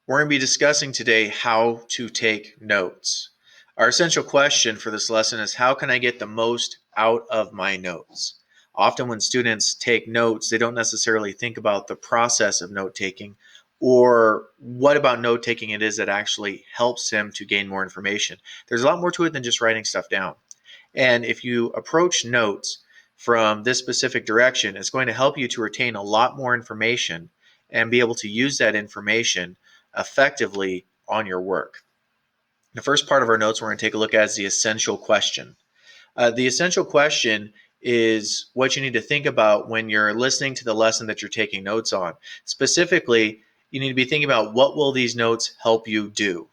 We're going to be discussing today how to take notes. Our essential question for this lesson is, how can I get the most out of my notes? Often when students take notes, they don't necessarily think about the process of note taking or what about note taking it is that actually helps them to gain more information. There's a lot more to it than just writing stuff down. And if you approach notes from this specific direction, it's going to help you to retain a lot more information and be able to use that information effectively on your work. The first part of our notes we're going to take a look at is the essential question. The essential question is what you need to think about when you're listening to the lesson that you're taking notes on. Specifically, you need to be thinking about, what will these notes help you do?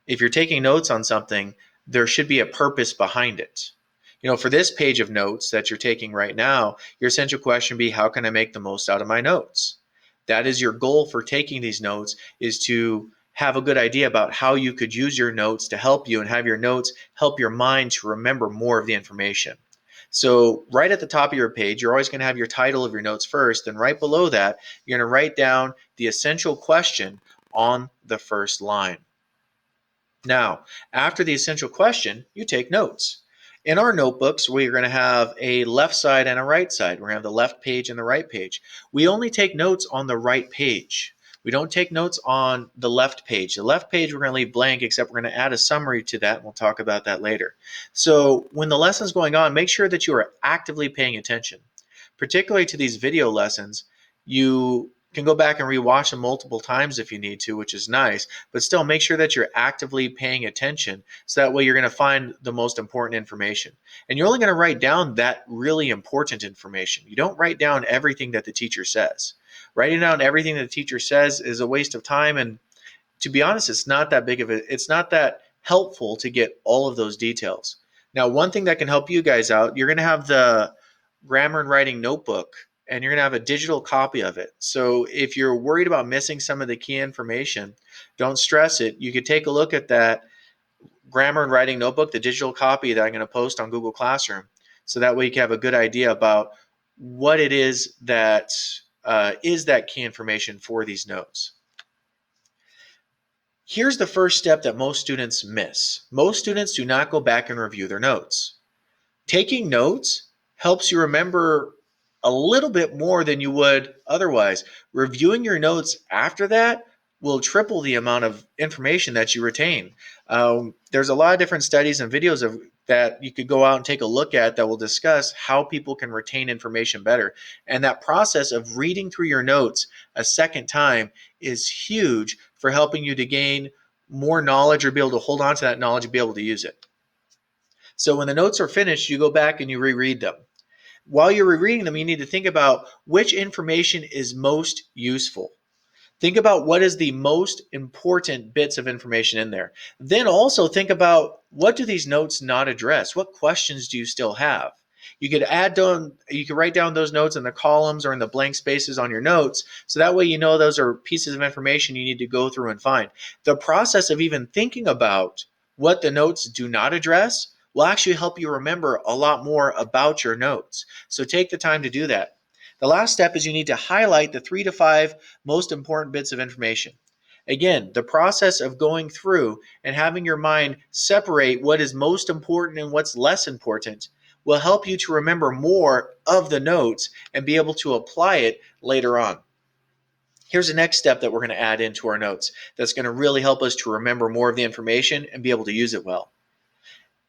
If you're taking notes on something, there should be a purpose behind it. For this page of notes that you're taking right now, your essential question would be, how can I make the most out of my notes? That is your goal for taking these notes, is to have a good idea about how you could use your notes to help you and have your notes help your mind to remember more of the information. So right at the top of your page, you're always going to have your title of your notes first, and right below that, you're going to write down the essential question on the first line. Now, after the essential question, you take notes. In our notebooks, we're going to have a left side and a right side. We're going to have the left page and the right page. We only take notes on the right page. We don't take notes on the left page. The left page we're going to leave blank, except we're going to add a summary to that, and we'll talk about that later. So when the lesson's going on, make sure that you are actively paying attention. Particularly to these video lessons, you can go back and rewatch them multiple times if you need to, which is nice, but still make sure that you're actively paying attention, so that way you're going to find the most important information. And you're only going to write down that really important information. You don't write down everything that the teacher says. Writing down everything that the teacher says is a waste of time, and to be honest, it's not that helpful to get all of those details. Now, one thing that can help you guys out, you're going to have the grammar and writing notebook, and you're going to have a digital copy of it. So if you're worried about missing some of the key information, don't stress it. You could take a look at that grammar and writing notebook, the digital copy that I'm going to post on Google Classroom, so that way you can have a good idea about what it is that is that key information for these notes. Here's the first step that most students miss. Most students do not go back and review their notes. Taking notes helps you remember a little bit more than you would otherwise. Reviewing your notes after that will triple the amount of information that you retain. There's a lot of different studies and videos that you could go out and take a look at that will discuss how people can retain information better. And that process of reading through your notes a second time is huge for helping you to gain more knowledge, or be able to hold on to that knowledge and be able to use it. So when the notes are finished, you go back and you reread them. While you're rereading them, you need to think about which information is most useful. Think about what is the most important bits of information in there. Then also think about, what do these notes not address? What questions do you still have? You could write down those notes in the columns or in the blank spaces on your notes, so that way you know those are pieces of information you need to go through and find. The process of even thinking about what the notes do not address will actually help you remember a lot more about your notes. So take the time to do that. The last step is you need to highlight the 3 to 5 most important bits of information. Again, the process of going through and having your mind separate what is most important and what's less important will help you to remember more of the notes and be able to apply it later on. Here's the next step that we're going to add into our notes that's going to really help us to remember more of the information and be able to use it well.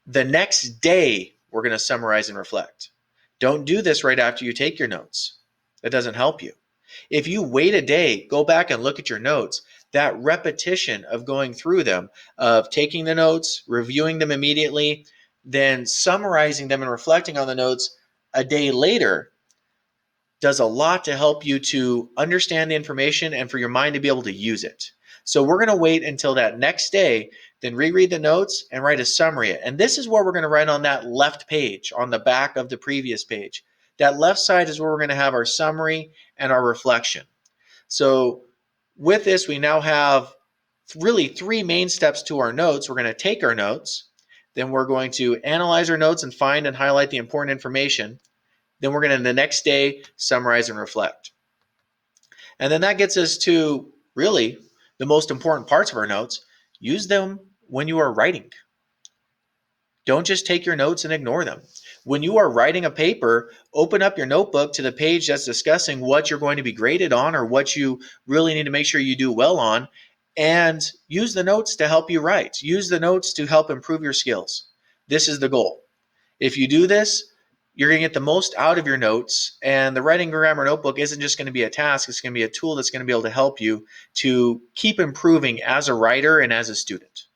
The next day, we're going to summarize and reflect. Don't do this right after you take your notes. That doesn't help you. If you wait a day, go back and look at your notes, that repetition of going through them, of taking the notes, reviewing them immediately, then summarizing them and reflecting on the notes a day later, does a lot to help you to understand the information and for your mind to be able to use it. So we're going to wait until that next day, then reread the notes and write a summary. And this is where we're going to write on that left page, on the back of the previous page. That left side is where we're going to have our summary and our reflection. So with this, we now have really 3 main steps to our notes. We're going to take our notes, then we're going to analyze our notes and find and highlight the important information. Then we're going to, the next day, summarize and reflect. And then that gets us to really The most important parts of our notes, use them when you are writing. Don't just take your notes and ignore them. When you are writing a paper, open up your notebook to the page that's discussing what you're going to be graded on or what you really need to make sure you do well on, and use the notes to help you write. Use the notes to help improve your skills. This is the goal. If you do this, you're going to get the most out of your notes, and the writing grammar notebook isn't just going to be a task, it's going to be a tool that's going to be able to help you to keep improving as a writer and as a student.